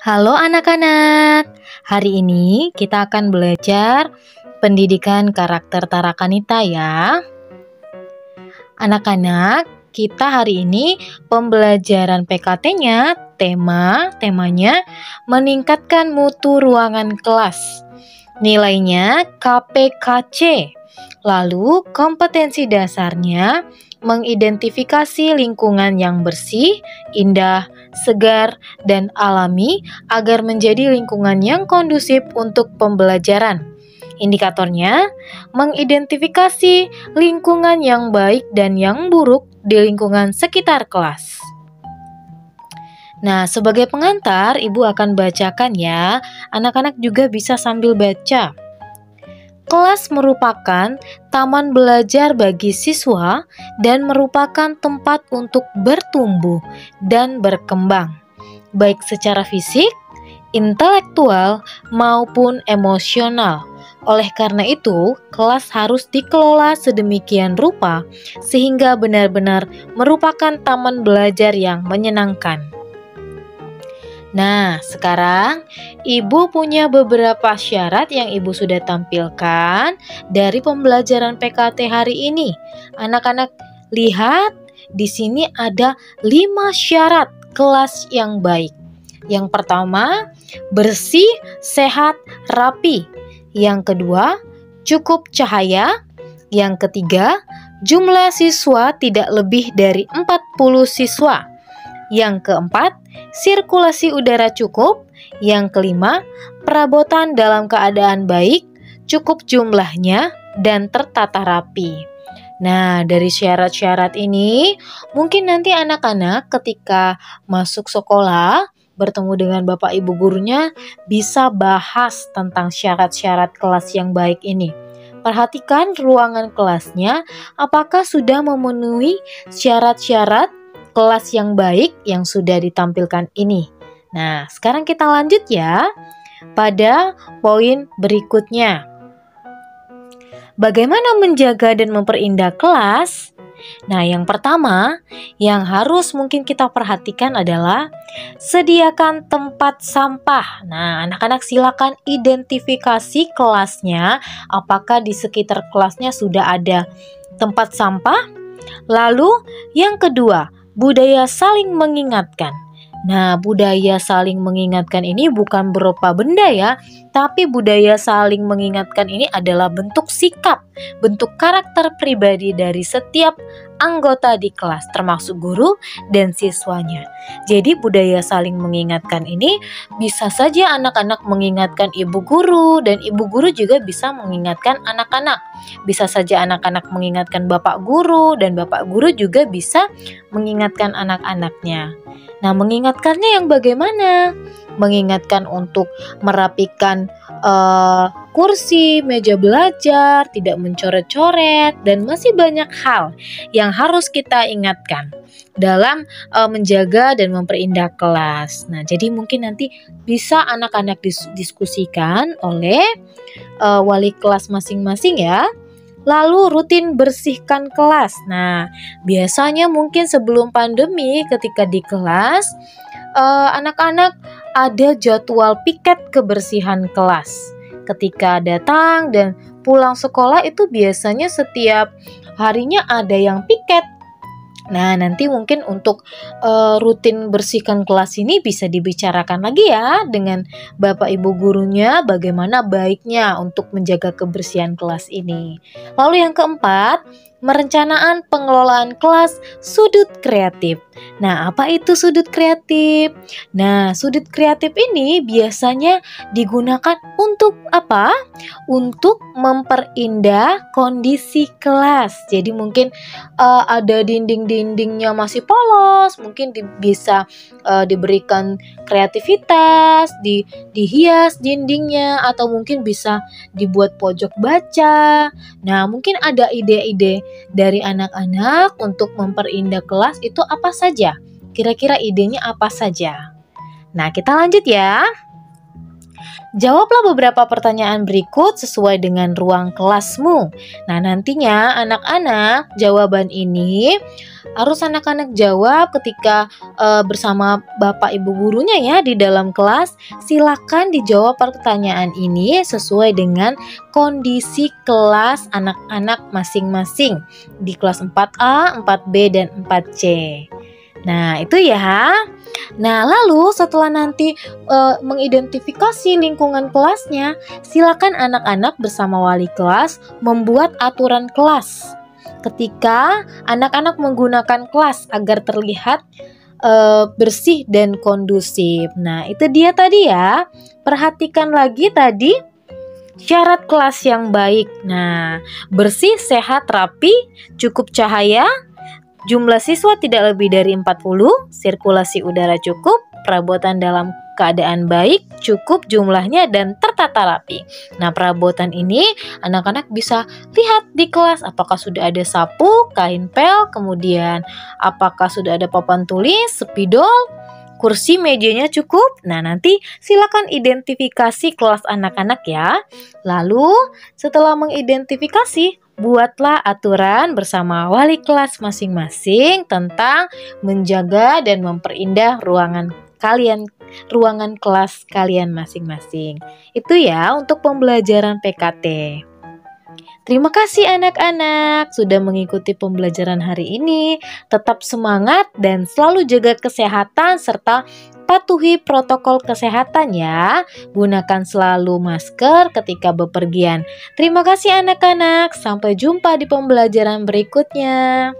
Halo anak-anak, hari ini kita akan belajar pendidikan karakter Tarakanita ya. Anak-anak, kita hari ini pembelajaran PKT-nya, temanya meningkatkan mutu ruangan kelas. Nilainya KPKC. Lalu kompetensi dasarnya mengidentifikasi lingkungan yang bersih, indah, segar, dan alami agar menjadi lingkungan yang kondusif untuk pembelajaran. Indikatornya mengidentifikasi lingkungan yang baik dan yang buruk di lingkungan sekitar kelas. Nah, sebagai pengantar, Ibu akan bacakan ya. Anak-anak juga bisa sambil baca. Kelas merupakan taman belajar bagi siswa dan merupakan tempat untuk bertumbuh dan berkembang, baik secara fisik, intelektual, maupun emosional. Oleh karena itu, kelas harus dikelola sedemikian rupa sehingga benar-benar merupakan taman belajar yang menyenangkan. Nah, sekarang Ibu punya beberapa syarat yang Ibu sudah tampilkan dari pembelajaran PKT hari ini. Anak-anak lihat, di sini ada 5 syarat kelas yang baik. Yang pertama, bersih, sehat, rapi. Yang kedua, cukup cahaya. Yang ketiga, jumlah siswa tidak lebih dari 40 siswa. Yang keempat, sirkulasi udara cukup. Yang kelima, perabotan dalam keadaan baik, cukup jumlahnya, dan tertata rapi. Nah, dari syarat-syarat ini, mungkin nanti anak-anak ketika masuk sekolah, bertemu dengan Bapak Ibu gurunya, bisa bahas tentang syarat-syarat kelas yang baik ini. Perhatikan ruangan kelasnya, apakah sudah memenuhi syarat-syarat kelas yang baik yang sudah ditampilkan ini. Nah, sekarang kita lanjut ya pada poin berikutnya. Bagaimana menjaga dan memperindah kelas? Nah, yang pertama yang harus mungkin kita perhatikan adalah sediakan tempat sampah. Nah, anak-anak silakan identifikasi kelasnya, apakah di sekitar kelasnya sudah ada tempat sampah. Lalu yang kedua, budaya saling mengingatkan. Nah, budaya saling mengingatkan ini bukan berupa benda ya, tapi budaya saling mengingatkan ini adalah bentuk sikap, bentuk karakter pribadi dari setiap anggota di kelas, termasuk guru dan siswanya. Jadi budaya saling mengingatkan ini bisa saja anak-anak mengingatkan ibu guru, dan ibu guru juga bisa mengingatkan anak-anak. Bisa saja anak-anak mengingatkan bapak guru, dan bapak guru juga bisa mengingatkan anak-anaknya. Nah, mengingatkannya yang bagaimana? Mengingatkan untuk merapikan kursi, meja belajar, tidak mencoret-coret, dan masih banyak hal yang harus kita ingatkan dalam menjaga dan memperindah kelas. Nah, jadi mungkin nanti bisa anak-anak diskusikan oleh wali kelas masing-masing ya. Lalu rutin bersihkan kelas. Nah, biasanya mungkin sebelum pandemi ketika di kelas, anak-anak ada jadwal piket kebersihan kelas. Ketika datang dan pulang sekolah itu biasanya setiap harinya ada yang piket. Nah, nanti mungkin untuk rutin bersihkan kelas ini bisa dibicarakan lagi ya dengan Bapak Ibu gurunya bagaimana baiknya untuk menjaga kebersihan kelas ini. Lalu yang keempat, merencanakan pengelolaan kelas sudut kreatif. Nah, apa itu sudut kreatif? Nah, sudut kreatif ini biasanya digunakan untuk apa? Untuk memperindah kondisi kelas. Jadi mungkin ada dinding-dindingnya masih polos, mungkin bisa diberikan kreativitas, dihias dindingnya, atau mungkin bisa dibuat pojok baca. Nah, mungkin ada ide-ide dari anak-anak untuk memperindah kelas itu apa saja? Kira-kira idenya apa saja? Nah, kita lanjut ya. Jawablah beberapa pertanyaan berikut sesuai dengan ruang kelasmu. Nah, nantinya anak-anak jawaban ini harus anak-anak jawab ketika bersama Bapak Ibu gurunya ya di dalam kelas. Silakan dijawab pertanyaan ini sesuai dengan kondisi kelas anak-anak masing-masing di kelas 4A, 4B, dan 4C. Nah, itu ya. Nah, lalu setelah nanti mengidentifikasi lingkungan kelasnya, silakan anak-anak bersama wali kelas membuat aturan kelas. Ketika anak-anak menggunakan kelas agar terlihat bersih dan kondusif. Nah, itu dia tadi ya. Perhatikan lagi tadi syarat kelas yang baik. Nah, bersih, sehat, rapi, cukup cahaya, jumlah siswa tidak lebih dari 40, sirkulasi udara cukup, perabotan dalam keadaan baik, cukup jumlahnya, dan tertata rapi. Nah, perabotan ini anak-anak bisa lihat di kelas apakah sudah ada sapu, kain pel, kemudian apakah sudah ada papan tulis, spidol, kursi mejanya cukup. Nah, nanti silakan identifikasi kelas anak-anak ya. Lalu, setelah mengidentifikasi, buatlah aturan bersama wali kelas masing-masing tentang menjaga dan memperindah ruangan kelas kalian masing-masing. Itu ya untuk pembelajaran PKT. Terima kasih anak-anak sudah mengikuti pembelajaran hari ini. Tetap semangat dan selalu jaga kesehatan serta patuhi protokol kesehatan ya. Gunakan selalu masker ketika bepergian. Terima kasih anak-anak. Sampai jumpa di pembelajaran berikutnya.